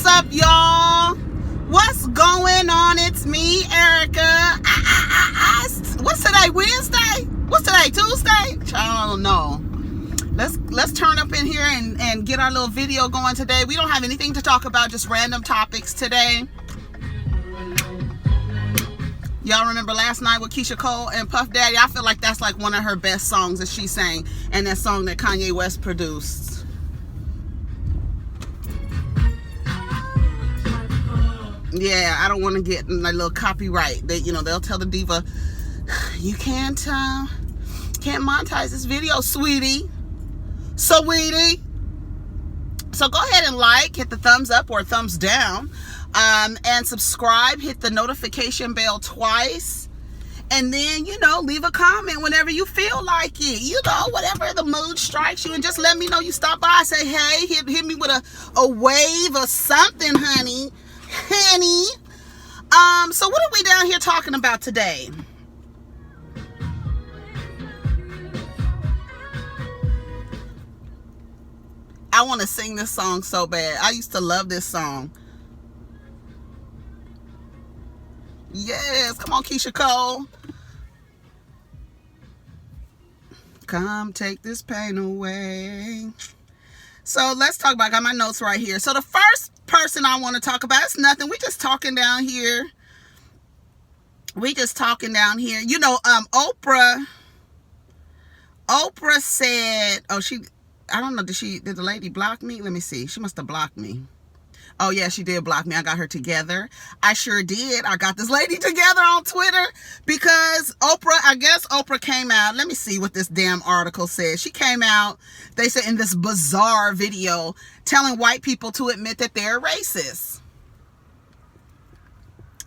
What's up, y'all? What's going on? It's me, Erica. What's today? Wednesday? What's today? Tuesday? I don't know. Let's turn up in here and get our little video going today. We don't have anything to talk about, just random topics today. Y'all remember last night with Keisha Cole and Puff Daddy? I feel like that's like one of her best songs that she sang, and that song that Kanye West produced. Yeah, I don't want to get my little copyright. They'll tell the diva, you can't monetize this video, sweetie. So go ahead and hit the thumbs up or thumbs down, and subscribe. Hit the notification bell twice, and then leave a comment whenever you feel like it. Whatever the mood strikes you, and just let me know you stop by. Say hey, hit me with a wave or something, honey. So what are we down here talking about today? I want to sing this song so bad. I used to love this song. Yes, come on, Keisha Cole. Come take this pain away. So let's talk about, I got my notes right here. So the first person I want to talk about, it's nothing. We just talking down here. Oprah said, I don't know, did the lady block me? Let me see. She must have blocked me. Oh, yeah, she did block me. I got her together. I sure did. I got this lady together on Twitter because Oprah came out. Let me see what this damn article says. She came out, they said, in this bizarre video telling white people to admit that they're racist.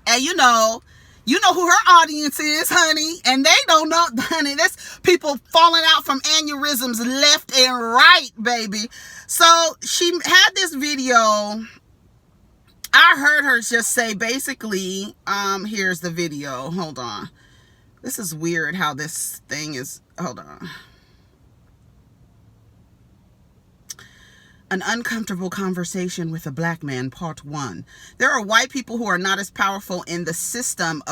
And you know who her audience is, honey. And they don't know, honey. That's people falling out from aneurysms left and right, baby. So she had this video. I heard her just say basically, here's the video. Hold on. This is weird how this thing is. Hold on. An uncomfortable conversation with a black man, part 1. There are white people who are not as powerful in the system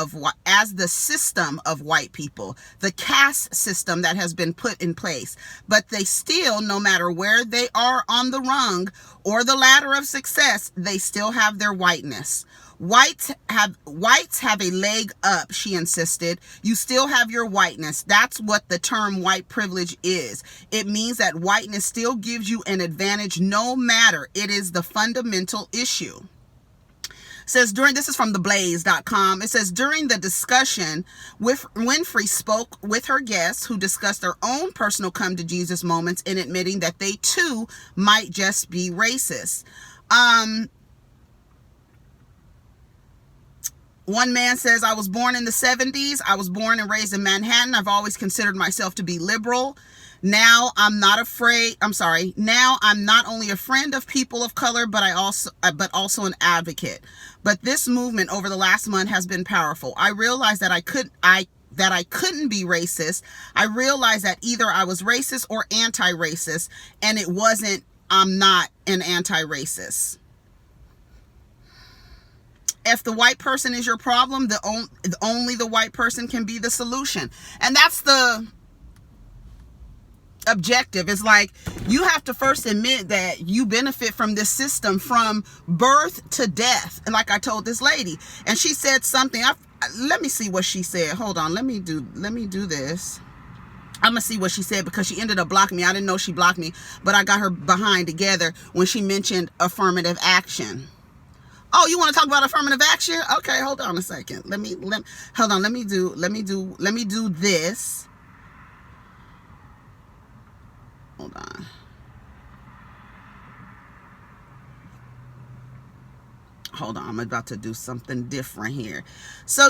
as the system of white people, the caste system that has been put in place. But they still, no matter where they are on the rung or the ladder of success, they still have their whiteness. Whites have a leg up, she insisted. You still have your whiteness. That's what the term white privilege is. It means that whiteness still gives you an advantage no matter. It is the fundamental issue. Says this is from theblaze.com. It says during the discussion, Winfrey spoke with her guests who discussed their own personal come to Jesus moments in admitting that they too might just be racist. One man says, I was born in the 70s. I was born and raised in Manhattan. I've always considered myself to be liberal. Now I'm not only a friend of people of color, but also an advocate. But this movement over the last month has been powerful. I realized that I couldn't be racist. I realized that either I was racist or anti-racist, and I'm not an anti-racist. If the white person is your problem, only the white person can be the solution. And that's the objective. It's like you have to first admit that you benefit from this system from birth to death. And like I told this lady, and she said something. Let me see what she said. Hold on. Let me do this. I'm going to see what she said because she ended up blocking me. I didn't know she blocked me, but I got her behind together when she mentioned affirmative action. Oh, you want to talk about affirmative action? Okay, hold on a second. Let me do this. Hold on. I'm about to do something different here. So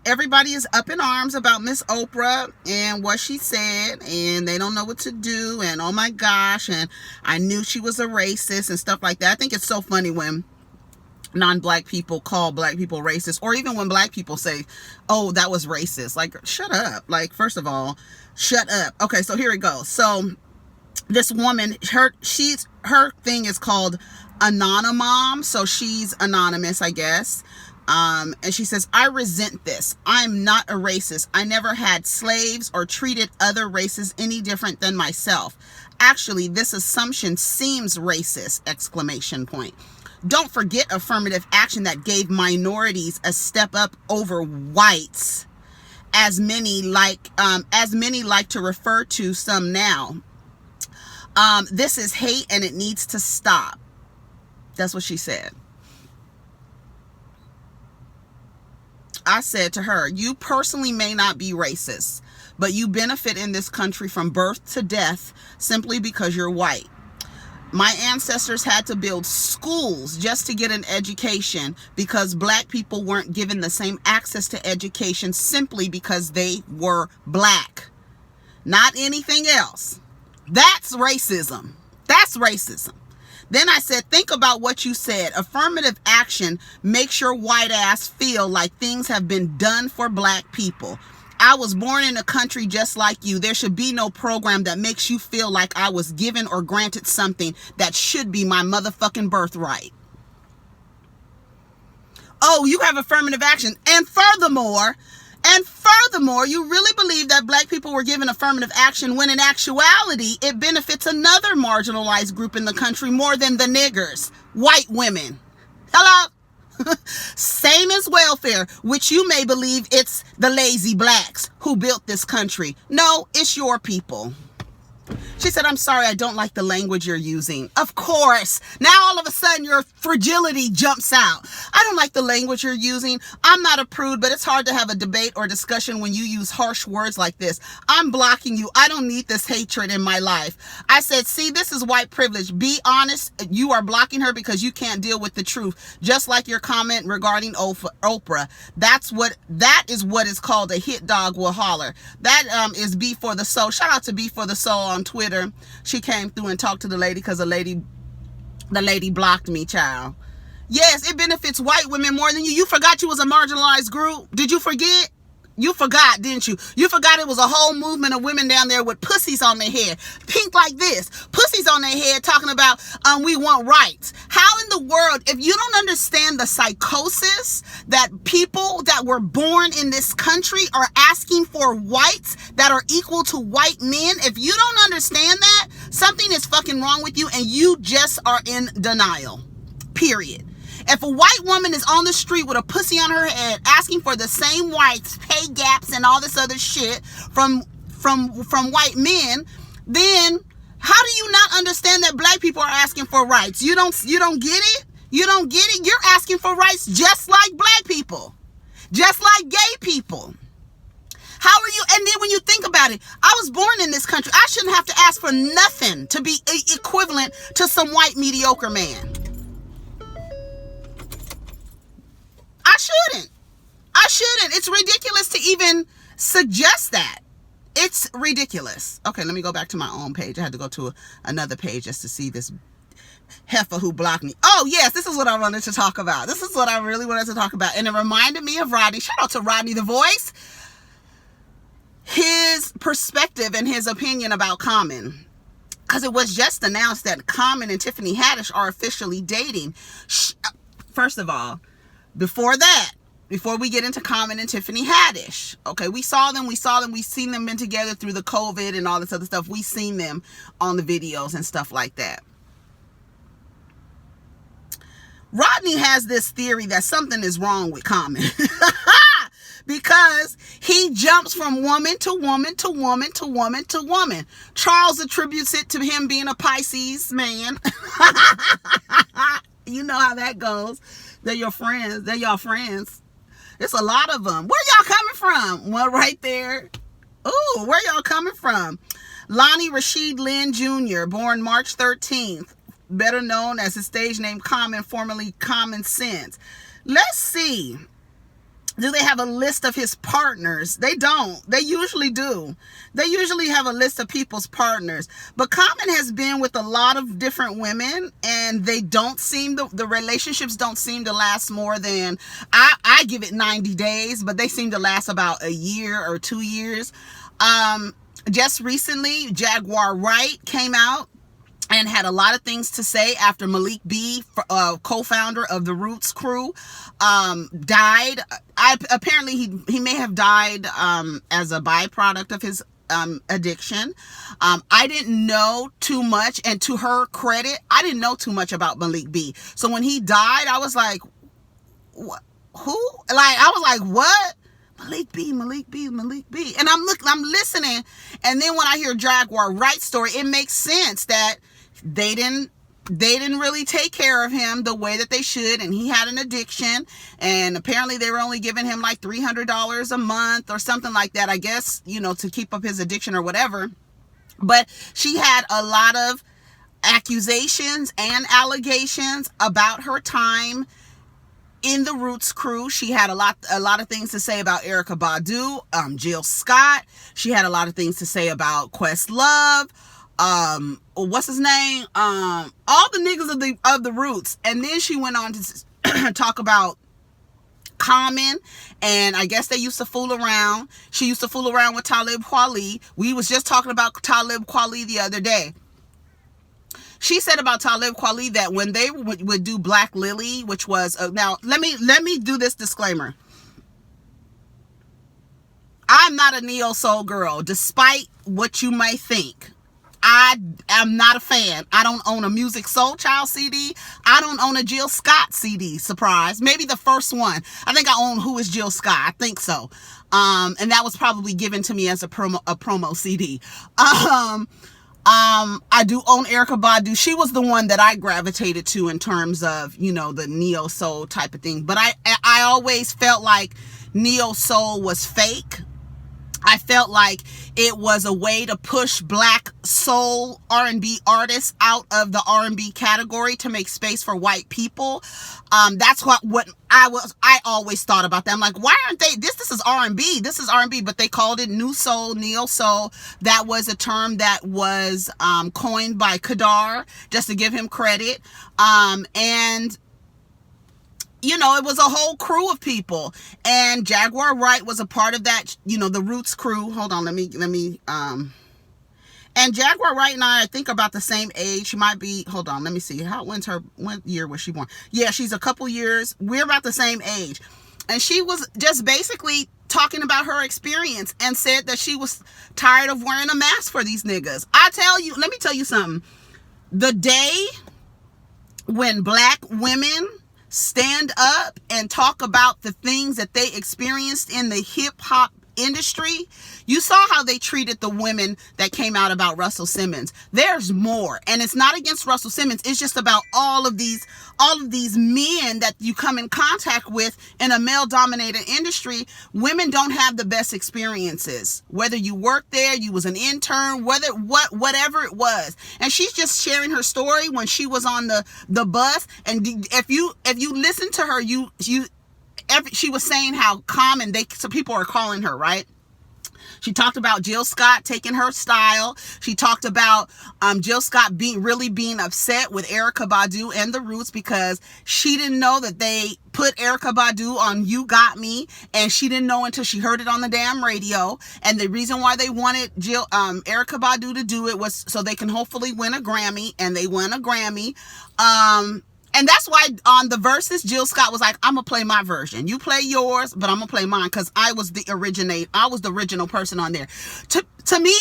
everybody is up in arms about Miss Oprah and what she said, and they don't know what to do, and oh my gosh, and I knew she was a racist and stuff like that. I think it's so funny when non-black people call black people racist, or even when black people say, oh, that was racist. Like, shut up. Like, first of all, shut up. Okay, so here it goes. So this woman, her thing is called Anonymom, so she's anonymous, I guess. And she says, I resent this. I'm not a racist. I never had slaves or treated other races any different than myself. Actually, this assumption seems racist! Exclamation point. Don't forget affirmative action that gave minorities a step up over whites, as many like to refer to some now. This is hate and it needs to stop. That's what she said. I said to her, you personally may not be racist, but you benefit in this country from birth to death simply because you're white. My ancestors had to build schools just to get an education because black people weren't given the same access to education simply because they were black. Not anything else. That's racism. That's racism. Then I said, think about what you said. Affirmative action makes your white ass feel like things have been done for black people. I was born in a country just like you. There should be no program that makes you feel like I was given or granted something that should be my motherfucking birthright. Oh, you have affirmative action. And furthermore, you really believe that black people were given affirmative action when in actuality, it benefits another marginalized group in the country more than the niggers, white women. Hello? Same as welfare, which you may believe it's the lazy blacks who built this country. No, it's your people. She said, I'm sorry, I don't like the language you're using. Of course. Now all of a sudden your fragility jumps out. I don't like the language you're using. I'm not a prude, but it's hard to have a debate or discussion when you use harsh words like this. I'm blocking you. I don't need this hatred in my life. I said, see, this is white privilege. Be honest. You are blocking her because you can't deal with the truth. Just like your comment regarding Oprah. That is what is called a hit dog will holler. That is B for the Soul. Shout out to B for the Soul on Twitter. She came through and talked to the lady because the lady blocked me, child. Yes, it benefits white women more than you. You forgot you was a marginalized group. Did you forget? You forgot, didn't you? You forgot it was a whole movement of women down there with pussies on their head, pink like this, pussies on their head, talking about we want rights. How in the world, if you don't understand the psychosis that people that were born in this country are asking for whites that are equal to white men, if you don't understand that, something is fucking wrong with you and you just are in denial. Period. If a white woman is on the street with a pussy on her head asking for the same whites, pay gaps, and all this other shit from white men, then how do you not understand that black people are asking for rights? You don't get it? You don't get it? You're asking for rights just like black people. Just like gay people. How are you? And then when you think about it, I was born in this country. I shouldn't have to ask for nothing to be equivalent to some white mediocre man. I shouldn't. It's ridiculous to even suggest that. It's ridiculous. Okay, let me go back to my own page. I had to go to another page just to see this heifer who blocked me. Oh, yes, this is what I wanted to talk about. This is what I really wanted to talk about. And it reminded me of Rodney. Shout out to Rodney the Voice. His perspective and his opinion about Common. Because it was just announced that Common and Tiffany Haddish are officially dating. First of all, before we get into Common and Tiffany Haddish, okay, we've seen them been together through the COVID and all this other stuff. We've seen them on the videos and stuff like that. Rodney has this theory that something is wrong with Common because he jumps from woman to woman to woman to woman to woman. Charles attributes it to him being a Pisces man. You know how that goes. They're your friends. They're y'all friends. It's a lot of them. Where y'all coming from? One right there. Ooh, where y'all coming from? Lonnie Rashid Lynn Jr., born March 13th, better known as his stage name Common, formerly Common Sense. Let's see. Do they have a list of his partners? They don't. They usually do. They usually have a list of people's partners. But Common has been with a lot of different women, and they don't seem, the relationships don't seem to last more than, I give it 90 days, but they seem to last about a year or 2 years. Just recently, Jaguar Wright came out and had a lot of things to say after Malik B, co-founder of the Roots crew, died. Apparently he may have died as a byproduct of his addiction. I didn't know too much, and to her credit, I didn't know too much about Malik B. So when he died, I was like, what? Who? Like, I was like, what? Malik B. And I'm listening. And then when I hear Jaguar Wright's story, it makes sense that they didn't really take care of him the way that they should. And he had an addiction. And apparently they were only giving him like $300 a month or something like that, I guess, to keep up his addiction or whatever. But she had a lot of accusations and allegations about her time in the Roots crew. She had a lot of things to say about Erykah Badu, Jill Scott. She had a lot of things to say about Questlove, what's his name? All the niggas of the Roots. And then she went on to talk about Common, and I guess they used to fool around. She used to fool around with Talib Kweli. We was just talking about Talib Kweli the other day. She said about Talib Kweli that when they would do Black Lily, which was now let me do this disclaimer. I'm not a neo soul girl, despite what you may think. I am not a fan. I don't own a Music Soul Child CD. I don't own a Jill Scott CD. Surprise. Maybe the first one. I think I own Who is Jill Scott. I think so. And that was probably given to me as a promo CD. I do own Erykah Badu. She was the one that I gravitated to in terms of, the neo soul type of thing. But I always felt like neo soul was fake. I felt like it was a way to push Black soul R&B artists out of the R&B category to make space for white people. That's what I always thought about them. Like, why aren't they, this is R&B, but they called it new soul, neo soul. That was a term that was coined by Kadar, just to give him credit. And it was a whole crew of people, and Jaguar Wright was a part of that, the Roots crew. Hold on, let me, and Jaguar Wright and I think about the same age. She might be, hold on, let me see, what year was she born? Yeah, she's a couple years, we're about the same age. And she was just basically talking about her experience and said that she was tired of wearing a mask for these niggas. Let me tell you something. The day when Black women stand up and talk about the things that they experienced in the hip hop industry, you saw how they treated the women that came out about Russell Simmons. There's more, and it's not against Russell Simmons. It's just about all of these men that you come in contact with in a male-dominated industry. Women don't have the best experiences. Whether you worked there, you was an intern, whatever it was. And she's just sharing her story when she was on the bus. And if you listen to her, she was saying how common some people are calling her, right? She talked about Jill Scott taking her style. She talked about Jill Scott being upset with Erykah Badu and the Roots because she didn't know that they put Erykah Badu on You Got Me, and she didn't know until she heard it on the damn radio. And the reason why they wanted Erykah Badu to do it was so they can hopefully win a Grammy, and they won a Grammy. And that's why on the verses, Jill Scott was like, I'm going to play my version. You play yours, but I'm going to play mine because I was the original person on there. To me,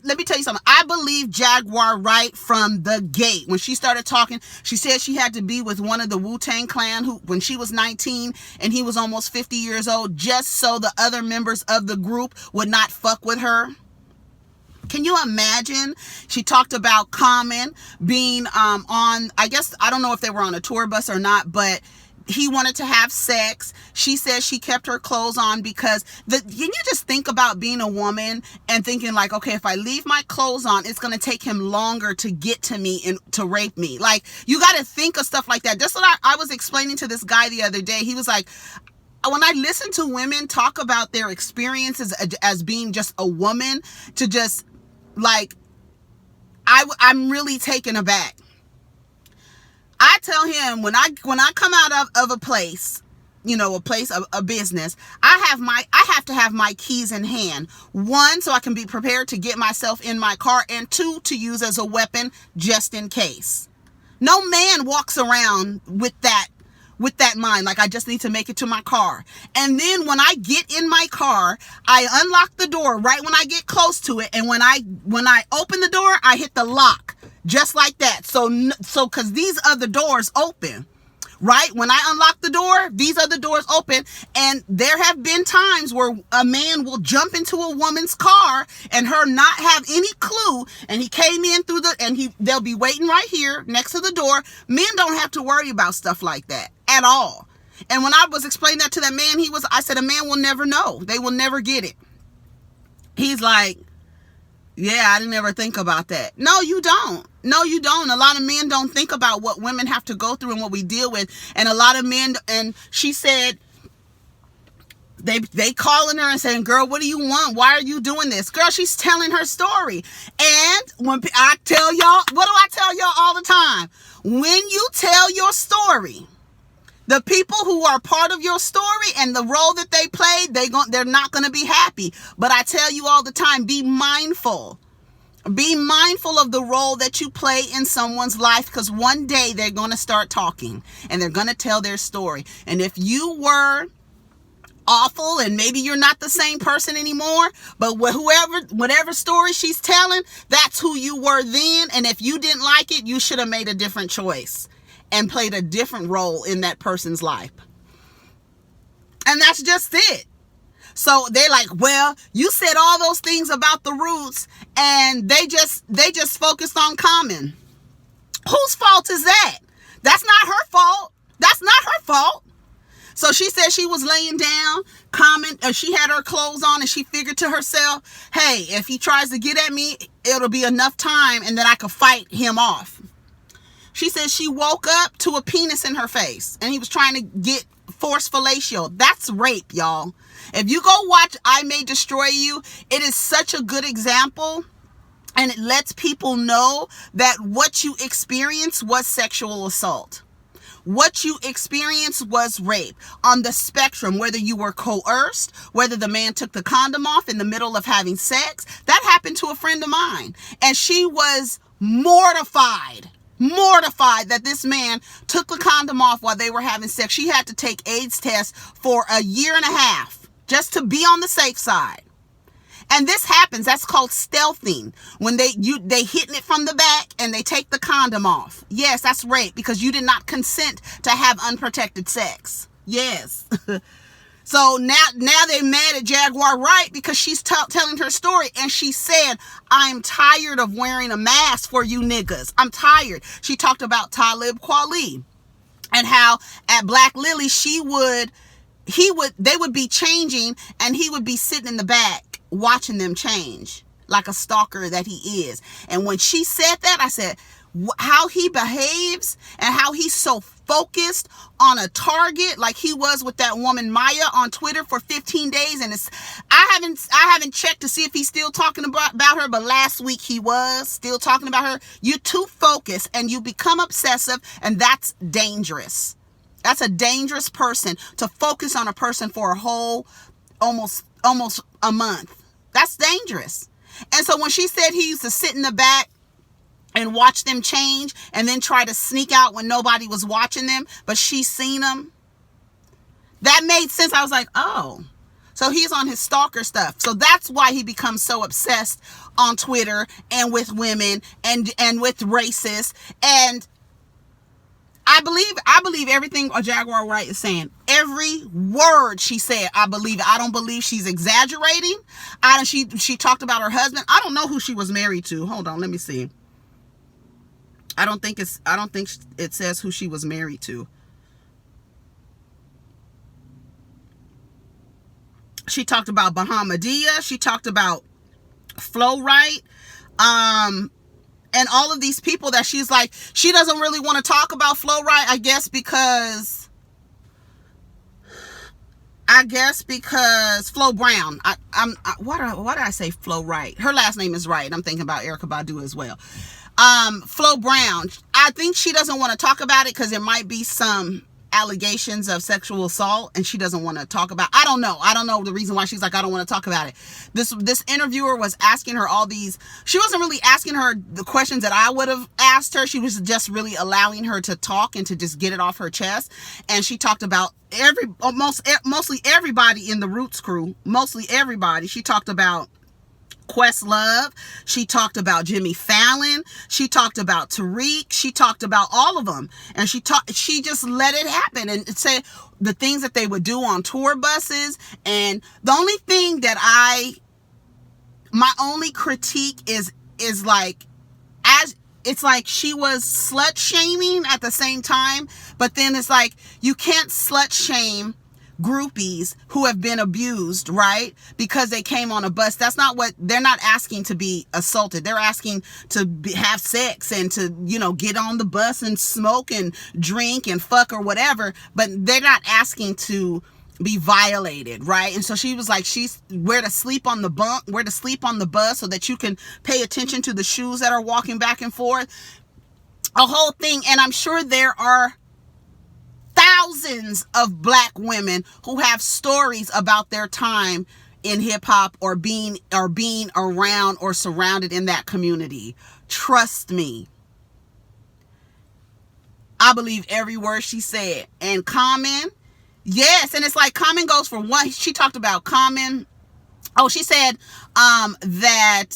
let me tell you something. I believe Jaguar Wright from the gate. When she started talking, she said she had to be with one of the Wu-Tang Clan when she was 19 and he was almost 50 years old, just so the other members of the group would not fuck with her. Can you imagine? She talked about Common being on, I guess, I don't know if they were on a tour bus or not, but he wanted to have sex. She says she kept her clothes on because can you just think about being a woman and thinking like, okay, if I leave my clothes on, it's going to take him longer to get to me and to rape me. Like, you got to think of stuff like that. Just what I was explaining to this guy the other day. He was like, when I listen to women talk about their experiences as being just a woman, to just like, I'm really taken aback. I tell him when I come out of a place, a place, a business, I have to have my keys in hand. One, so I can be prepared to get myself in my car, and two, to use as a weapon just in case. No man walks around with that mind, like, I just need to make it to my car. And then when I get in my car, I unlock the door right when I get close to it, and when I open the door, I hit the lock just like that. So because these other doors open, right? When I unlock the door, these other doors open, and there have been times where a man will jump into a woman's car and her not have any clue, and he came in through they'll be waiting right here next to the door. Men don't have to worry about stuff like that at all. And when I was explaining that to that man, I said, a man will never know. They will never get it. He's like, yeah, I didn't ever think about that. No, you don't. No, you don't. A lot of men don't think about what women have to go through and what we deal with. And a lot of men, and she said, they calling her and saying, girl, what do you want? Why are you doing this? Girl, she's telling her story. And when I tell y'all, what do I tell y'all all the time? When you tell your story, the people who are part of your story and the role that they played, they're not going to be happy. But I tell you all the time, be mindful. Be mindful of the role that you play in someone's life, because one day they're going to start talking and they're going to tell their story. And if you were awful and maybe you're not the same person anymore, but whatever story she's telling, that's who you were then. And if you didn't like it, you should have made a different choice and played a different role in that person's life. And that's just it. So they're like, well, you said all those things about the Roots and they just focused on Common. Whose fault is that? That's not her fault. That's not her fault. So she said she was laying down, she had her clothes on, and she figured to herself, hey, if he tries to get at me, it'll be enough time and then I could fight him off. She said she woke up to a penis in her face and he was trying to get forced fellatio. That's rape, y'all. If you go watch I May Destroy You, it is such a good example, and it lets people know that what you experienced was sexual assault. What you experienced was rape on the spectrum, whether you were coerced, whether the man took the condom off in the middle of having sex. That happened to a friend of mine, and she was mortified that this man took the condom off while they were having sex. She had to take AIDS tests for a year and a half just to be on the safe side. And this happens. That's called stealthing. When they hitting it from the back and they take the condom off. Yes, that's rape, because you did not consent to have unprotected sex. Yes. So now they're mad at Jaguar Wright because she's telling her story, and she said, I'm tired of wearing a mask for you niggas. I'm tired. She talked about Talib Kweli and how at Black Lily they would be changing and he would be sitting in the back watching them change like a stalker that he is. And when she said that, I said, how he behaves and how he's so focused on a target, like he was with that woman Maya on Twitter for 15 days. And I haven't checked to see if he's still talking about her, but last week he was still talking about her. You're too focused and you become obsessive, and that's dangerous. That's a dangerous person to focus on a person for a whole almost a month. That's dangerous. And so when she said he used to sit in the back and watch them change and then try to sneak out when nobody was watching them, but she seen them, that made sense. I was like, oh, so he's on his stalker stuff. So that's why he becomes so obsessed on Twitter and with women and with racists. And I believe everything Jaguar Wright is saying. Every word she said, I believe it. I don't believe she's exaggerating. She talked about her husband. I don't know who she was married to. Hold on, let me see. I don't think it says who she was married to. She talked about Bahamadia. She talked about Flo Wright. And all of these people that she's like, she doesn't really want to talk about Flo Wright, I guess because Flo Brown. Why did I say Flo Wright? Her last name is Wright. I'm thinking about Erykah Badu as well. Flo Brown. I think she doesn't want to talk about it because there might be some allegations of sexual assault, and she doesn't want to talk about. I don't know the reason why she's like, I don't want to talk about it. This interviewer was asking her all these. She wasn't really asking her the questions that I would have asked her. She was just really allowing her to talk and to just get it off her chest. And she talked about mostly everybody in the Roots crew, mostly everybody. She talked about Questlove. She talked about Jimmy Fallon. She talked about Tariq. She talked about all of them. And she just let it happen and said the things that they would do on tour buses. And the only thing that my only critique is like, it's like she was slut shaming at the same time, but then it's like, you can't slut shame groupies who have been abused, right? Because they came on a bus. That's not what they're not asking to be assaulted. They're asking to have sex and to, get on the bus and smoke and drink and fuck or whatever. But they're not asking to be violated, right? And so she was like, she's where to sleep on the bus so that you can pay attention to the shoes that are walking back and forth. A whole thing. And I'm sure there are thousands of black women who have stories about their time in hip hop or being around or surrounded in that community. Trust me. I believe every word she said. And Common, yes, and it's like Common goes for one. She talked about Common. Oh, she said that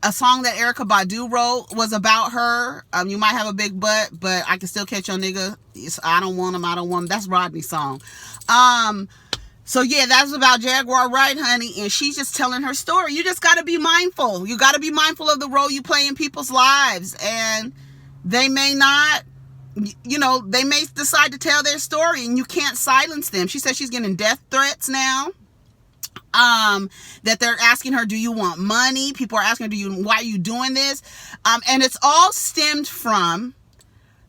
a song that Erykah Badu wrote was about her. You might have a big butt, but I can still catch your nigga. I don't want him. That's Rodney's song. So yeah, that's about Jaguar Wright, honey. And she's just telling her story. You just got to be mindful. You got to be mindful of the role you play in people's lives. And they may not, they may decide to tell their story and you can't silence them. She said she's getting death threats now. That they're asking her, do you want money? People are asking her, why are you doing this? And it's all stemmed from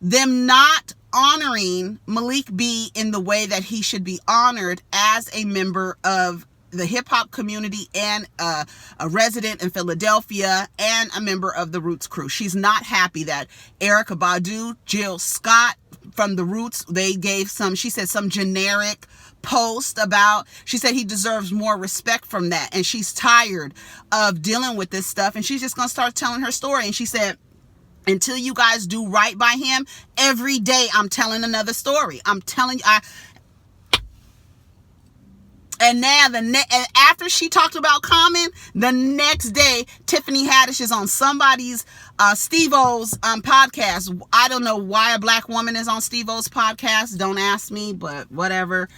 them not honoring Malik B in the way that he should be honored as a member of the hip hop community and a resident in Philadelphia and a member of the Roots crew. She's not happy that Erykah Badu, Jill Scott from the Roots, they gave she said some generic post about, she said he deserves more respect from that. And she's tired of dealing with this stuff. And she's just going to start telling her story. And she said, until you guys do right by him, every day I'm telling another story. I'm telling you, and now after she talked about Common, the next day, Tiffany Haddish is on somebody's Steve-O's podcast. I don't know why a black woman is on Steve-O's podcast. Don't ask me, but whatever.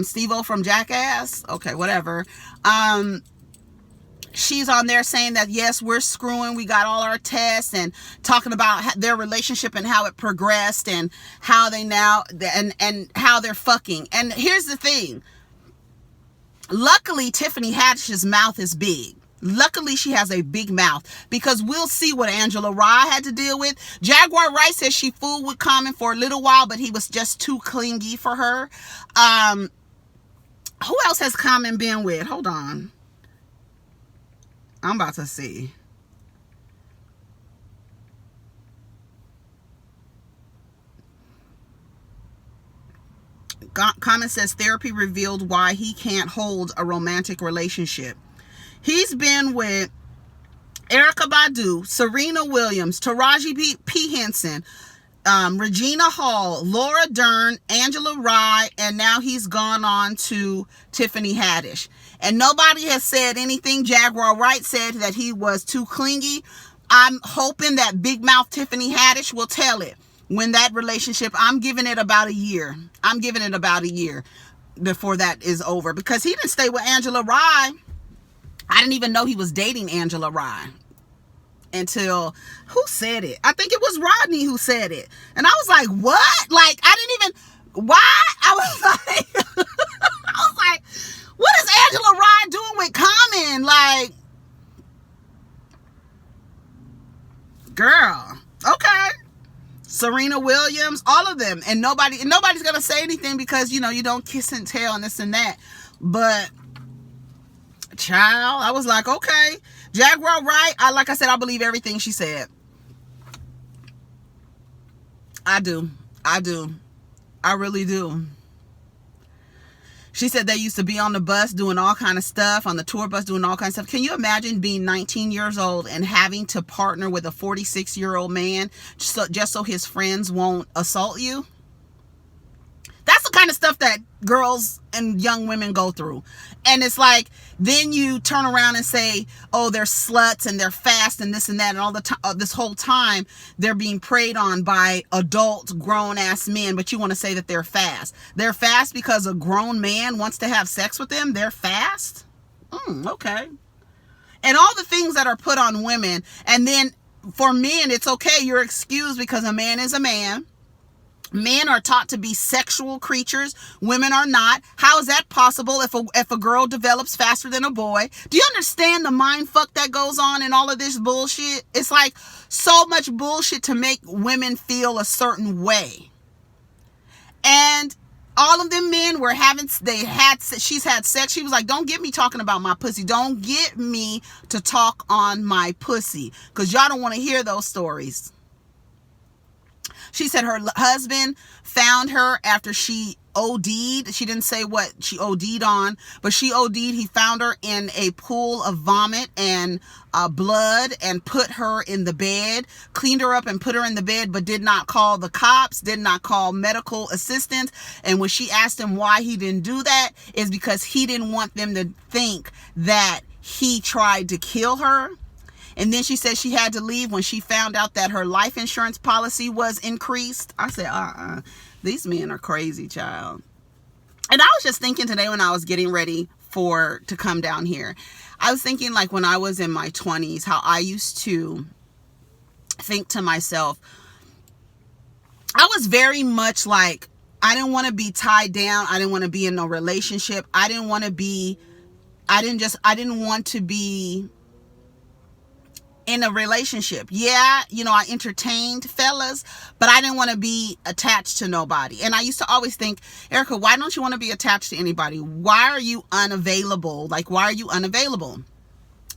Steve-O from Jackass. Okay, whatever. She's on there saying that, yes, we're screwing. We got all our tests and talking about their relationship and how it progressed and how they now, and how they're fucking. And here's the thing. Luckily, Tiffany Haddish's mouth is big. Luckily, she has a big mouth, because we'll see what Angela Rye had to deal with. Jaguar Wright says she fooled with Common for a little while, but he was just too clingy for her. Who else has Common been with? Hold on. I'm about to see. Common says therapy revealed why he can't hold a romantic relationship. He's been with Erykah Badu, Serena Williams, Taraji P. Henson, Regina Hall, Laura Dern, Angela Rye, and now he's gone on to Tiffany Haddish. And nobody has said anything. Jaguar Wright said that he was too clingy. I'm hoping that big mouth Tiffany Haddish will tell it. When that relationship, I'm giving it about a year. I'm giving it about a year before that is over. Because he didn't stay with Angela Rye. I didn't even know he was dating Angela Rye until, who said it? I think it was Rodney who said it. And I was like, what? Like, I didn't even, why? I was like, what is Angela Rye doing with Common? Like, girl, okay. Serena Williams, all of them. And nobody's going to say anything because, you don't kiss and tell and this and that. But, child, I was like, okay. Jaguar Wright, like I said, I believe everything she said. I do. I do. I really do. She said they used to be on the bus doing all kind of stuff, on the tour bus doing all kinds of stuff. Can you imagine being 19 years old and having to partner with a 46-year-old man just so his friends won't assault you? That's the kind of stuff that girls and young women go through. And it's like, then you turn around and say, oh, they're sluts and they're fast and this and that. And all the time, this whole time, they're being preyed on by adult grown-ass men. But you want to say that they're fast. They're fast because a grown man wants to have sex with them. They're fast? Okay. And all the things that are put on women. And then for men, it's okay. You're excused because a man is a man. Men are taught to be sexual creatures. Women are not. How is that possible if a girl develops faster than a boy? Do you understand the mind fuck that goes on in all of this bullshit? It's like so much bullshit to make women feel a certain way. And all of them men were she's had sex. She was like, don't get me talking about my pussy. Don't get me to talk on my pussy. Because y'all don't want to hear those stories. She said her husband found her after she OD'd. She didn't say what she OD'd on, but she OD'd. He found her in a pool of vomit and blood and put her in the bed, cleaned her up and put her in the bed, but did not call the cops, did not call medical assistance. And when she asked him why he didn't do that, is because he didn't want them to think that he tried to kill her. And then she said she had to leave when she found out that her life insurance policy was increased. I said, these men are crazy, child. And I was just thinking today when I was getting ready to come down here, I was thinking like when I was in my 20s, how I used to think to myself, I was very much like, I didn't want to be tied down. I didn't want to be in no relationship. I didn't want to be in a relationship. Yeah, I entertained fellas, but I didn't want to be attached to nobody. And I used to always think, Erica, why don't you want to be attached to anybody? Why are you unavailable? Like, why are you unavailable?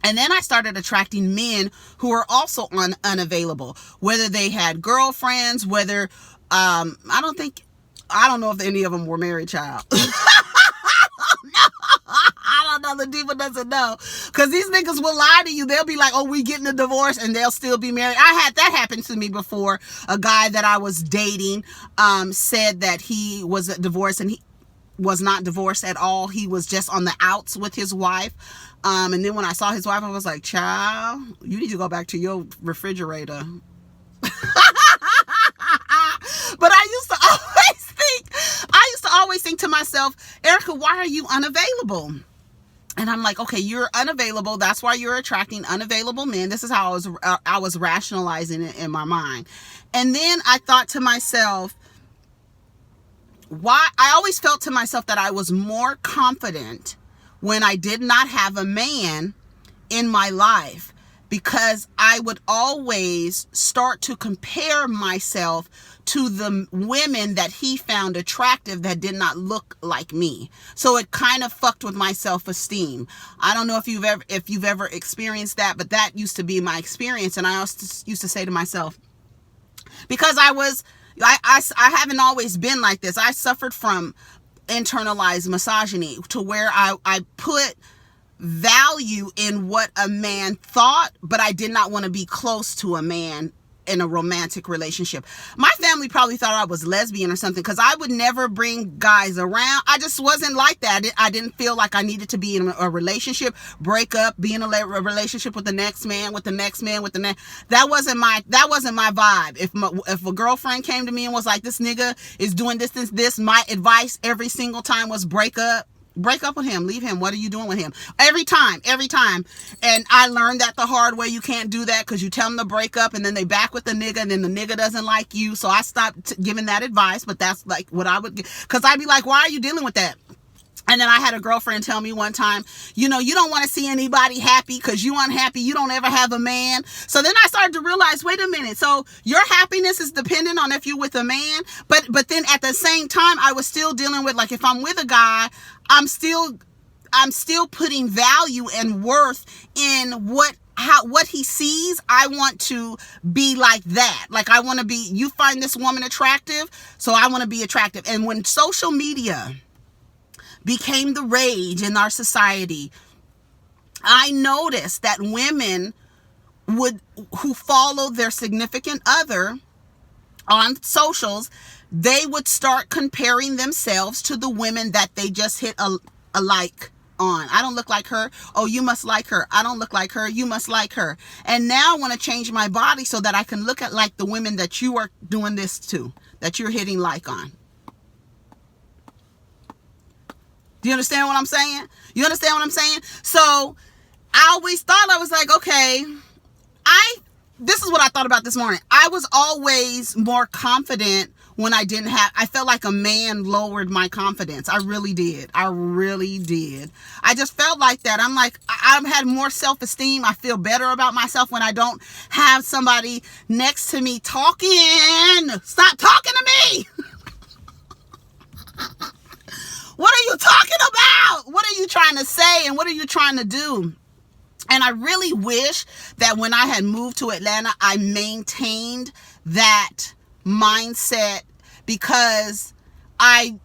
And then I started attracting men who are also unavailable, whether they had girlfriends, whether, I don't know if any of them were married, child. I don't know. The diva doesn't know. Because these niggas will lie to you. They'll be like, oh, we getting a divorce, and they'll still be married. I had that happen to me before. A guy that I was dating said that he was divorced, and he was not divorced at all. He was just on the outs with his wife. And then when I saw his wife, I was like, child, you need to go back to your refrigerator. But I used to always think to myself, Erica, why are you unavailable? And I'm like, okay, you're unavailable. That's why you're attracting unavailable men. This is how I was rationalizing it in my mind. And then I thought to myself, why? I always felt to myself that I was more confident when I did not have a man in my life, because I would always start to compare myself to the women that he found attractive that did not look like me. So it kind of fucked with my self-esteem. I don't know if you've ever experienced that, but that used to be my experience. And I also used to say to myself, because I haven't always been like this. I suffered from internalized misogyny to where I put value in what a man thought, but I did not want to be close to a man in a romantic relationship. My family probably thought I was lesbian or something, because I would never bring guys around. I just wasn't like that. I didn't feel like I needed to be in a relationship, break up, be in a relationship with the next man, with the next man, with the next. That wasn't my vibe. If a girlfriend came to me and was like, this nigga is doing this, my advice every single time was break up. Break up with him. Leave him. What are you doing with him? Every time. And I learned that the hard way. You can't do that, because you tell them to break up and then they back with the nigga, and then the nigga doesn't like you. So I stopped giving that advice, but that's like what I would, because I'd be like, why are you dealing with that? And then I had a girlfriend tell me one time, you don't want to see anybody happy because you unhappy. You don't ever have a man. So then I started to realize, wait a minute. So your happiness is dependent on if you're with a man. But then at the same time, I was still dealing with, like, if I'm with a guy, I'm still putting value and worth in what what he sees, I want to be like that. Like, I want to be, you find this woman attractive, so I want to be attractive. And when social media became the rage in our society, I noticed that women who follow their significant other on socials, they would start comparing themselves to the women that they just hit a like on. I don't look like her. Oh, you must like her. I don't look like her. You must like her. And now I want to change my body so that I can look at like the women that you are doing this to, that you're hitting like on. Do you understand what I'm saying? You understand what I'm saying? So I always thought, I was like, okay, this is what I thought about this morning. I was always more confident when I felt like a man lowered my confidence. I really did. I really did. I just felt like that. I'm like, I had more self-esteem. I feel better about myself when I don't have somebody next to me talking. Stop talking to me. What are you talking about? What are you trying to say? And what are you trying to do? And I really wish that when I had moved to Atlanta, I maintained that mindset, because I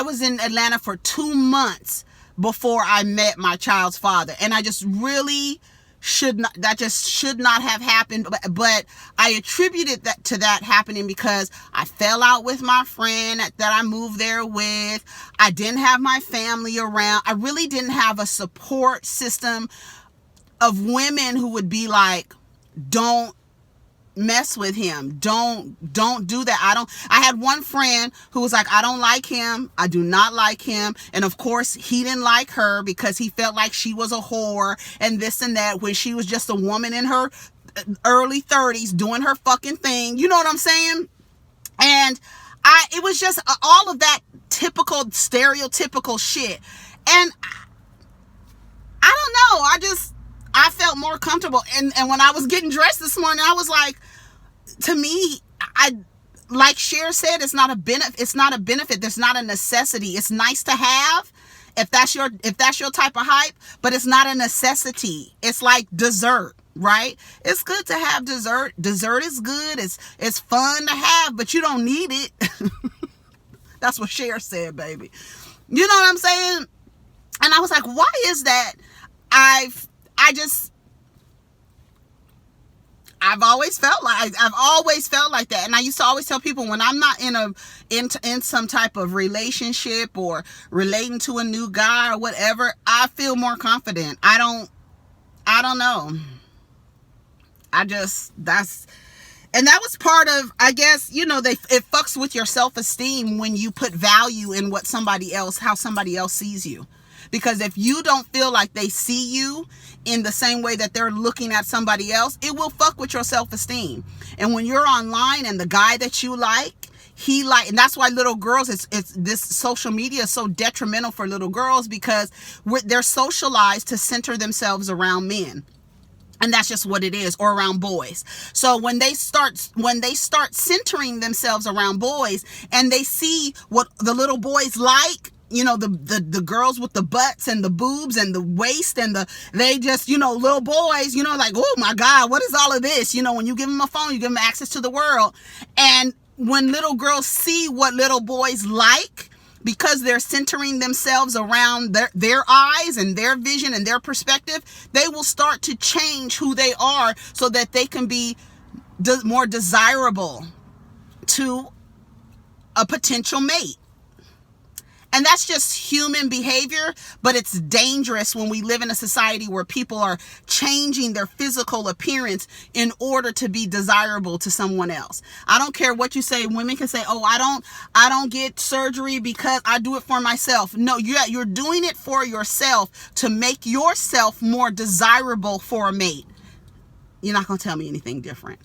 was in Atlanta for 2 months before I met my child's father. And I just really should not have happened. But I attributed that to that happening because I fell out with my friend that I moved there with. I didn't have my family around. I really didn't have a support system of women who would be like, don't mess with him. Don't do that. I had one friend who was like, I don't like him. I do not like him. And of course he didn't like her because he felt like she was a whore and this and that, when she was just a woman in her early 30s doing her fucking thing. You know what I'm saying? And it was just all of that typical, stereotypical shit. And I don't know. I felt more comfortable. And when I was getting dressed this morning, I was like, to me, like Cher said, it's not a benefit. There's not a necessity. It's nice to have if that's your type of hype, but it's not a necessity. It's like dessert, right? It's good to have dessert. Dessert is good. It's fun to have, but you don't need it. That's what Cher said, baby. You know what I'm saying? And I was like, why is that? I've always felt like that. And I used to always tell people, when I'm not in some type of relationship or relating to a new guy or whatever, I feel more confident. I don't know. And that was part of, I guess, it fucks with your self-esteem when you put value in how somebody else sees you. Because if you don't feel like they see you in the same way that they're looking at somebody else, it will fuck with your self-esteem. And when you're online and the guy that you like, and that's why little girls, it's this social media is so detrimental for little girls, because they're socialized to center themselves around men. And that's just what it is, or around boys. So when they start centering themselves around boys and they see what the little boys like, the girls with the butts and the boobs and the waist and they just, little boys, like, oh my God, what is all of this? When you give them a phone, you give them access to the world. And when little girls see what little boys like, because they're centering themselves around their eyes and their vision and their perspective, they will start to change who they are so that they can be more desirable to a potential mate. And that's just human behavior, but it's dangerous when we live in a society where people are changing their physical appearance in order to be desirable to someone else. I don't care what you say. Women can say, oh, I don't get surgery because I do it for myself. No, you're doing it for yourself to make yourself more desirable for a mate. You're not going to tell me anything different.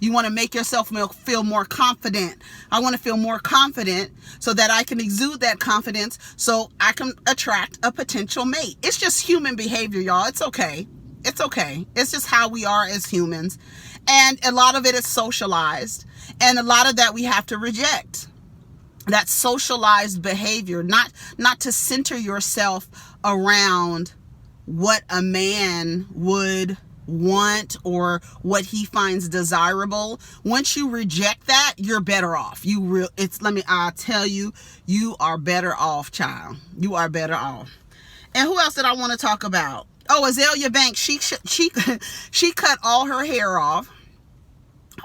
You want to make yourself feel more confident. I want to feel more confident so that I can exude that confidence so I can attract a potential mate. It's just human behavior, y'all. It's okay. It's okay. It's just how we are as humans. And a lot of it is socialized. And a lot of that we have to reject. That socialized behavior, not to center yourself around what a man would want or what he finds desirable, once you reject that, you're better off. I'll tell you, you are better off, child. You are better off. And who else did I want to talk about? Oh, Azealia Banks. She cut all her hair off.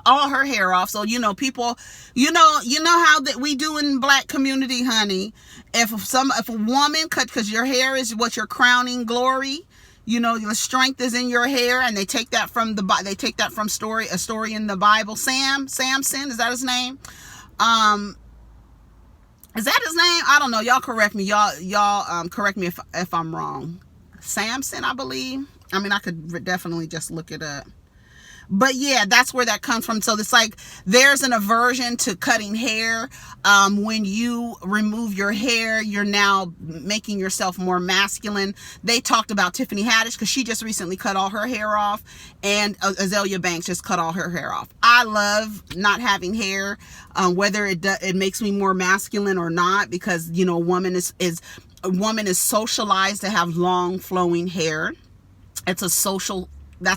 So people, you know how that we do in black community, honey. If a woman cut, because your hair is what your crowning glory, your strength is in your hair, and they take that from a story in the Bible. Samson, is that his name? Is that his name? I don't know. Y'all correct me. Y'all correct me if I'm wrong. Samson, I believe. I mean, I could definitely just look it up. But yeah, that's where that comes from. So it's like there's an aversion to cutting hair. When you remove your hair, you're now making yourself more masculine. They talked about Tiffany Haddish because she just recently cut all her hair off, and Azealia Banks just cut all her hair off. I love not having hair, whether it makes me more masculine or not, because a woman is socialized to have long flowing hair. That's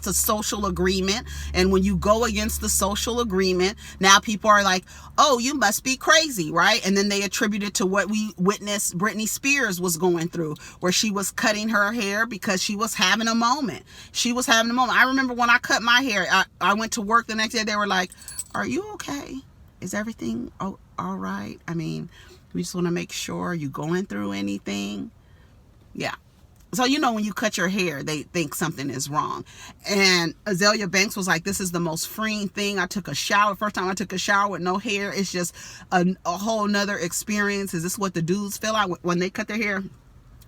a social agreement. And when you go against the social agreement, now people are like, oh, you must be crazy, right? And then they attribute it to what we witnessed Britney Spears was going through, where she was cutting her hair because she was having a moment. I remember when I cut my hair, I went to work the next day. They were like, are you okay? Is everything all right? I mean, we just want to make sure you going through anything. Yeah. So, when you cut your hair, they think something is wrong. And Azealia Banks was like, this is the most freeing thing. I took a shower. First time I took a shower with no hair. It's just a whole nother experience. Is this what the dudes feel like when they cut their hair?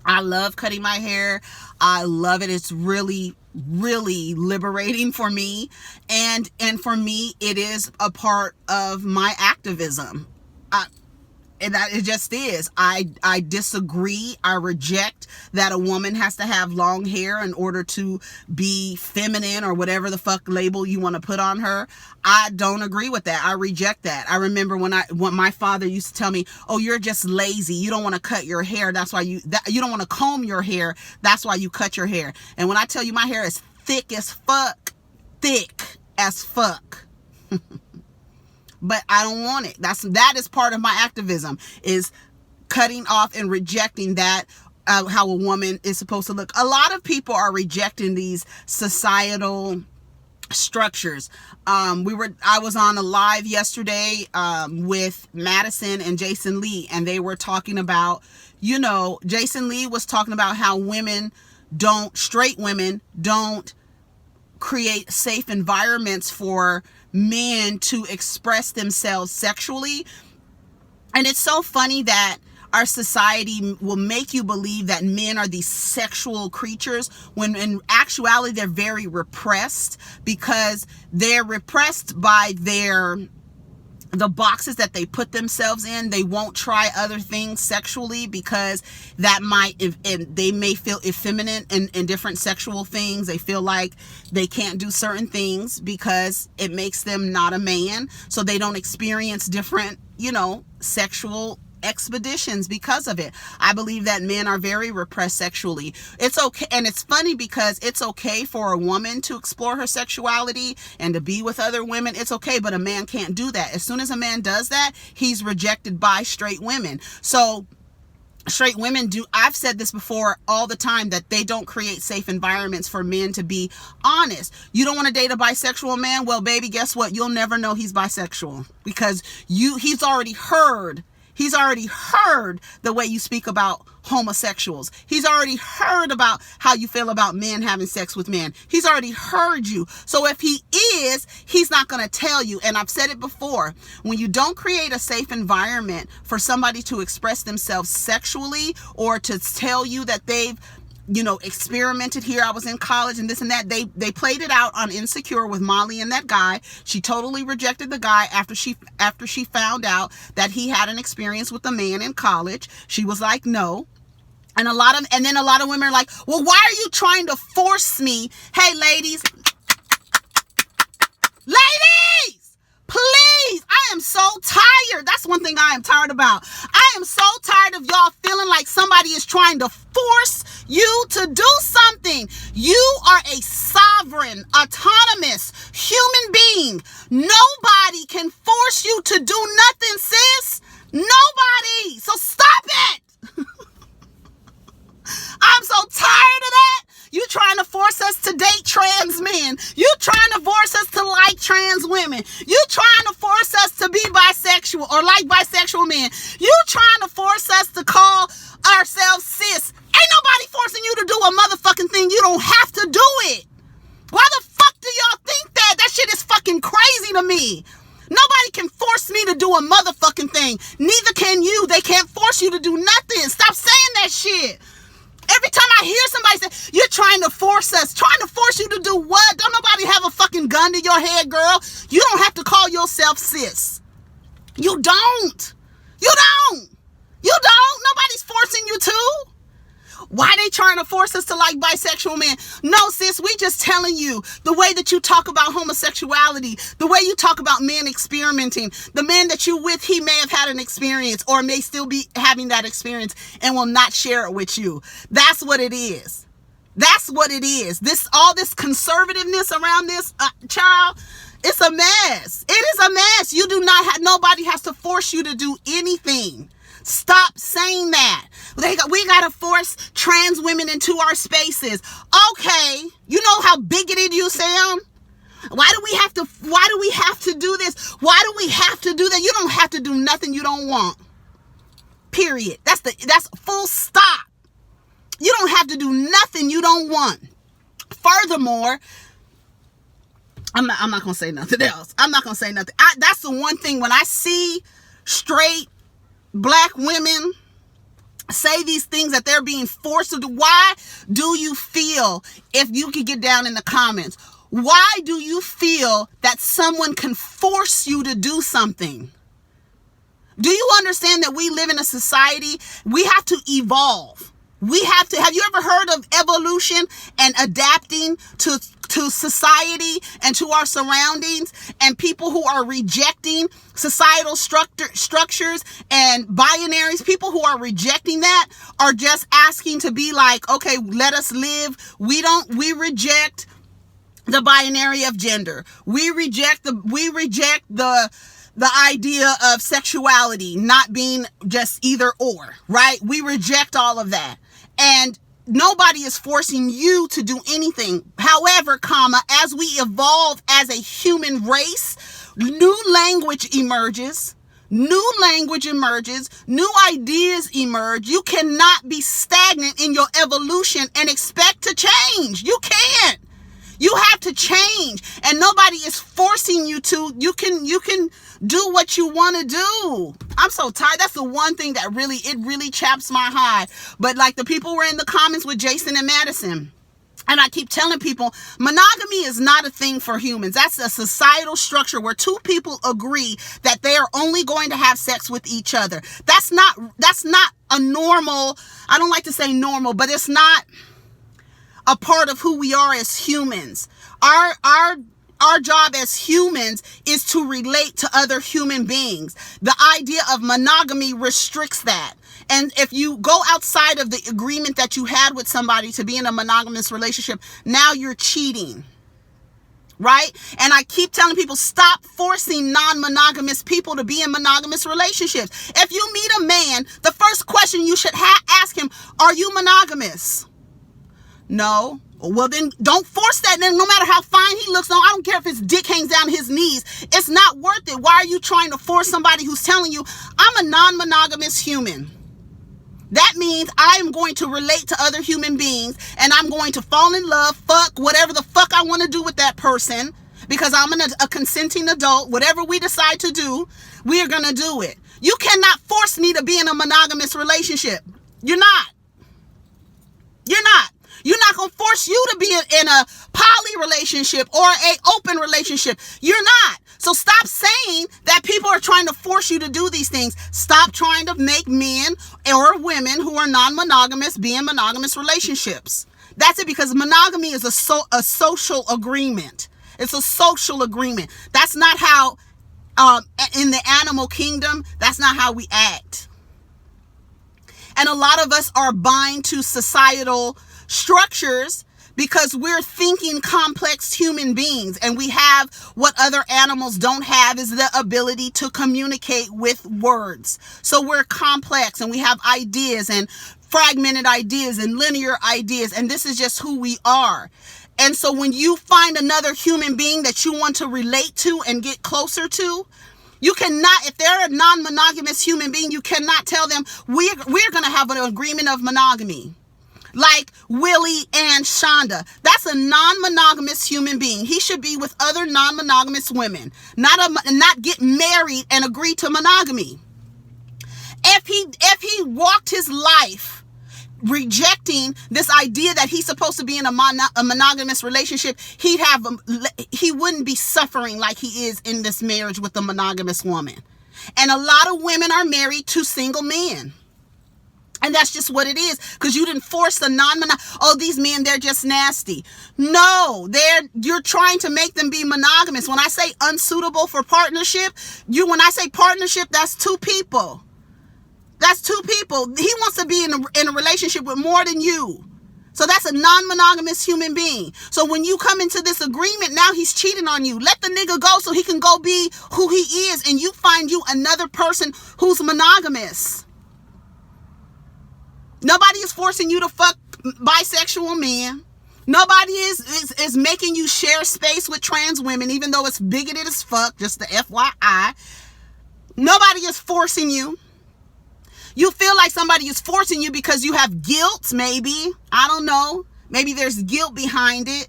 I love cutting my hair. I love it. It's really, really liberating for me. And for me, it is a part of my activism. And that it just is. I disagree. I reject that a woman has to have long hair in order to be feminine or whatever the fuck label you want to put on her. I don't agree with that. I reject that. I remember when my father used to tell me, oh, you're just lazy. You don't want to cut your hair. That's why you don't want to comb your hair. That's why you cut your hair. And when I tell you my hair is thick as fuck. But I don't want it. That is part of my activism, is cutting off and rejecting that, how a woman is supposed to look. A lot of people are rejecting these societal structures. I was on a live yesterday with Madison and Jason Lee, and they were talking about, Jason Lee was talking about how straight women don't create safe environments for men to express themselves sexually. And it's so funny that our society will make you believe that men are these sexual creatures, when in actuality they're very repressed, because they're repressed by the boxes that they put themselves in. They won't try other things sexually because that they may feel effeminate in different sexual things. They feel like they can't do certain things because it makes them not a man. So they don't experience different, sexual expeditions because of it. I believe that men are very repressed sexually. It's okay. And it's funny because it's okay for a woman to explore her sexuality and to be with other women. It's okay, but a man can't do that. As soon as a man does that, he's rejected by straight women. So straight women I've said this before all the time, that they don't create safe environments for men to be honest. You don't want to date a bisexual man? Well, baby, guess what? You'll never know he's bisexual, because he's already heard the way you speak about homosexuals. He's already heard about how you feel about men having sex with men. He's already heard you. So if he's not going to tell you. And I've said it before, when you don't create a safe environment for somebody to express themselves sexually, or to tell you that they've experimented here. I was in college and this and that. They played it out on Insecure with Molly and that guy. She totally rejected the guy after she found out that he had an experience with a man in college. She was like, no. And then a lot of women are like, well, why are you trying to force me? Hey, ladies, please, I am so tired. That's one thing I am tired about. I am so tired of y'all feeling like somebody is trying to force you to do something. You are a sovereign, autonomous human being. Nobody can force you to do nothing, sis. Nobody. So stop it. I'm so tired of that. You trying to force us to date trans men. You trying to force us to like trans women. You trying to force us to be bisexual or like bisexual men. You trying to force us to call ourselves cis. Ain't nobody forcing you to do a motherfucking thing. You don't have to do it. Why the fuck do y'all think that? That shit is fucking crazy to me. Nobody can force me to do a motherfucking thing. Neither can you. They can't force you to do nothing. Stop saying that shit. Every time I hear somebody say, you're trying to force us, trying to force you to do what? Don't nobody have a fucking gun to your head, girl. You don't have to call yourself cis. You don't. You don't. You don't. Nobody's forcing you to. Why they trying to force us to like bisexual men? No, sis, we just telling you the way that you talk about homosexuality, the way you talk about men experimenting, the man that you with, he may have had an experience or may still be having that experience and will not share it with you. That's what it is. That's what it is. All this conservativeness around this child, it's a mess. It is a mess. You do not have, nobody has to force you to do anything. Stop saying that. We got to force trans women into our spaces. Okay. You know how bigoted you sound? Why do we have to do this? Why do we have to do that? You don't have to do nothing you don't want. Period. That's full stop. You don't have to do nothing you don't want. Furthermore, I'm not going to say nothing else. I'm not going to say nothing. That's the one thing when I see straight Black women say these things that they're being forced to do. Why do you feel, if you could get down in the comments, why do you feel that someone can force you to do something? Do you understand that we live in a society, we have to evolve. Have you ever heard of evolution and adapting to society and to our surroundings, and people who are rejecting societal structures and binaries, people who are rejecting that are just asking to be like, okay, let us live. We reject the binary of gender. We reject the idea of sexuality not being just either or, right? We reject all of that. And nobody is forcing you to do anything. However, as we evolve as a human race, new language emerges, new ideas emerge. You cannot be stagnant in your evolution and expect to change. You can't. You have to change, and nobody is forcing you to. You can do what you want to do. I'm so tired. That's the one thing that really chaps my hide. But like the people were in the comments with Jason and Madison, and I keep telling people, monogamy is not a thing for humans. That's a societal structure where two people agree that they are only going to have sex with each other. That's not a normal. I don't like to say normal, but it's not a part of who we are as humans. Our job as humans is to relate to other human beings. The idea of monogamy restricts that. And if you go outside of the agreement that you had with somebody to be in a monogamous relationship, now you're cheating. Right? And I keep telling people, stop forcing non-monogamous people to be in monogamous relationships. If you meet a man, the first question you should ask him, are you monogamous? No. Well, then don't force that. Then no matter how fine he looks, I don't care if his dick hangs down his knees. It's not worth it. Why are you trying to force somebody who's telling you, I'm a non-monogamous human? That means I am going to relate to other human beings, and I'm going to fall in love, fuck, whatever the fuck I want to do with that person, because I'm a consenting adult. Whatever we decide to do, we are going to do it. You cannot force me to be in a monogamous relationship. You're not. You're not going to force you to be in a poly relationship or a open relationship. You're not. So stop saying that people are trying to force you to do these things. Stop trying to make men or women who are non-monogamous be in monogamous relationships. That's it, because monogamy is a social agreement. It's a social agreement. That's not how, in the animal kingdom, that's not how we act. And a lot of us are bind to societal structures because we're thinking complex human beings, and we have what other animals don't have, is the ability to communicate with words. So we're complex, and we have ideas and fragmented ideas and linear ideas, and this is just who we are. And so when you find another human being that you want to relate to and get closer to, you cannot, if they're a non-monogamous human being, you cannot tell them we're going to have an agreement of monogamy. Like Willie and Shonda. That's a non-monogamous human being. He should be with other non-monogamous women, not get married and agree to monogamy. If he walked his life rejecting this idea that he's supposed to be in a monogamous relationship, he wouldn't be suffering like he is in this marriage with a monogamous woman. And a lot of women are married to single men. And that's just what it is, because you didn't force the these men, they're just nasty. No, you're trying to make them be monogamous. When I say unsuitable for partnership, when I say partnership, that's two people. That's two people. He wants to be in a relationship with more than you. So that's a non-monogamous human being. So when you come into this agreement, now he's cheating on you. Let the nigga go so he can go be who he is, and you find you another person who's monogamous. Nobody is forcing you to fuck bisexual men. Nobody is making you share space with trans women, even though it's bigoted as fuck, just the FYI. Nobody is forcing you. You feel like somebody is forcing you because you have guilt, maybe. I don't know. Maybe there's guilt behind it,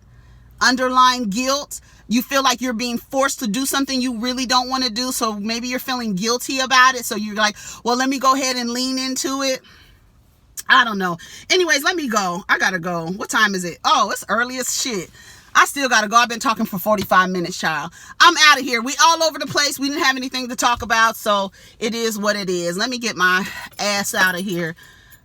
underlying guilt. You feel like you're being forced to do something you really don't want to do, so maybe you're feeling guilty about it. So you're like, well, let me go ahead and lean into it. I don't know. Anyways, let me go. I gotta go. What time is it? Oh, it's early as shit. I still gotta go. I've been talking for 45 minutes, child. I'm out of here. We all over the place. We didn't have anything to talk about, so it is what it is. Let me get my ass out of here.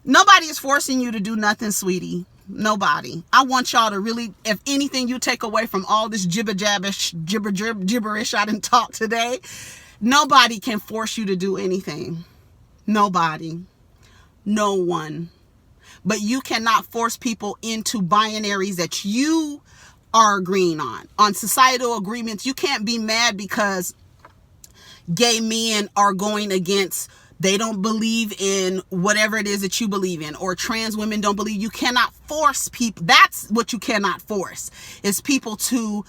Nobody is forcing you to do nothing, sweetie. Nobody. I want y'all to really, if anything you take away from all this gibberish I didn't talk today, nobody can force you to do anything. Nobody. No one. But you cannot force people into binaries that you are agreeing on societal agreements. You can't be mad because gay men are going against, they don't believe in whatever it is that you believe in, or trans women don't believe. You cannot force people. That's what you cannot force, is people to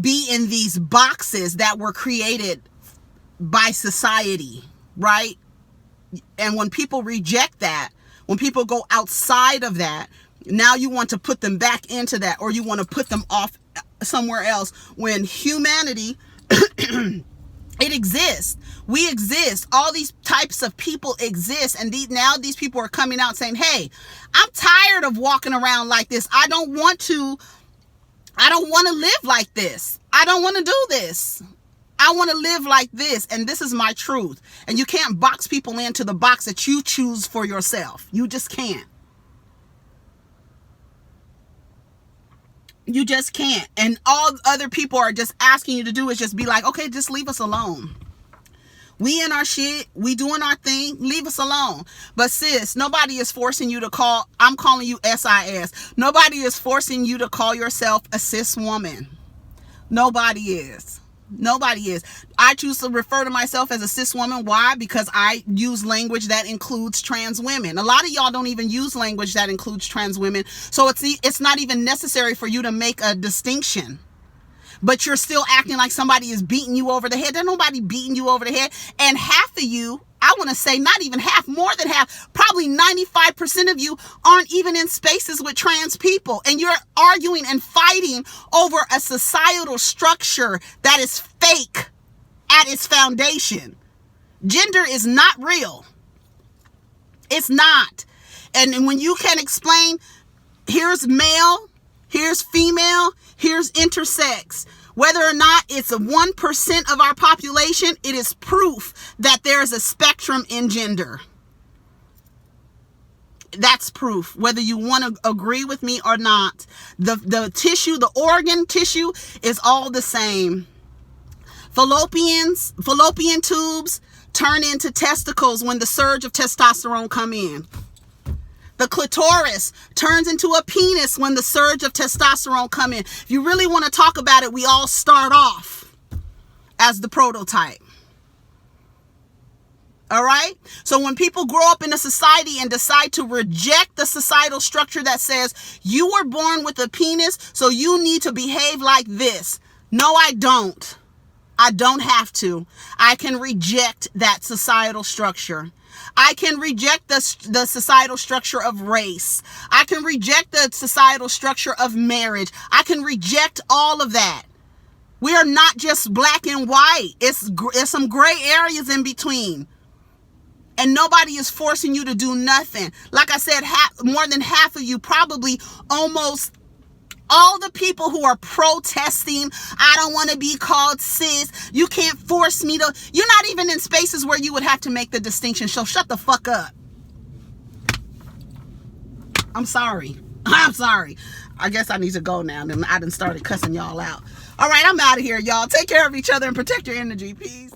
be in these boxes that were created by society, right? And when people reject that, when people go outside of that, now you want to put them back into that, or you want to put them off somewhere else, when humanity, it exists. We exist. All these types of people exist. And now these people are coming out saying, hey, I'm tired of walking around like this. I don't want to live like this. I don't want to do this. I want to live like this, and this is my truth. And you can't box people into the box that you choose for yourself. You just can't. You just can't. And all other people are just asking you to do is just be like, okay, just leave us alone. We in our shit. We doing our thing. Leave us alone. But sis, nobody is forcing you to call. I'm calling you SIS. Nobody is forcing you to call yourself a cis woman. Nobody is. Nobody is. I choose to refer to myself as a cis woman. Why? Because I use language that includes trans women. A lot of y'all don't even use language that includes trans women. So it's not even necessary for you to make a distinction. But you're still acting like somebody is beating you over the head. There's nobody beating you over the head. And half of you, I want to say not even half, more than half, probably 95% of you aren't even in spaces with trans people. And you're arguing and fighting over a societal structure that is fake at its foundation. Gender is not real. It's not. And when you can explain, here's male, here's female, here's intersex. Whether or not it's a 1% of our population, it is proof that there is a spectrum in gender. That's proof, whether you want to agree with me or not. The tissue, the organ tissue is all the same. Fallopian tubes, turn into testicles when the surge of testosterone come in. The clitoris turns into a penis when the surge of testosterone come in. If you really want to talk about it, we all start off as the prototype. All right? So when people grow up in a society and decide to reject the societal structure that says you were born with a penis, so you need to behave like this. No, I don't. I don't have to. I can reject that societal structure. I can reject the societal structure of race. I can reject the societal structure of marriage. I can reject all of that. We are not just black and white. It's some gray areas in between. And nobody is forcing you to do nothing. Like I said, more than half of you, probably almost all the people who are protesting, I don't want to be called cis. You can't force me to. You're not even in spaces where you would have to make the distinction. So shut the fuck up. I'm sorry. I'm sorry. I guess I need to go now. I done started cussing y'all out. All right, I'm out of here, y'all. Take care of each other and protect your energy. Peace.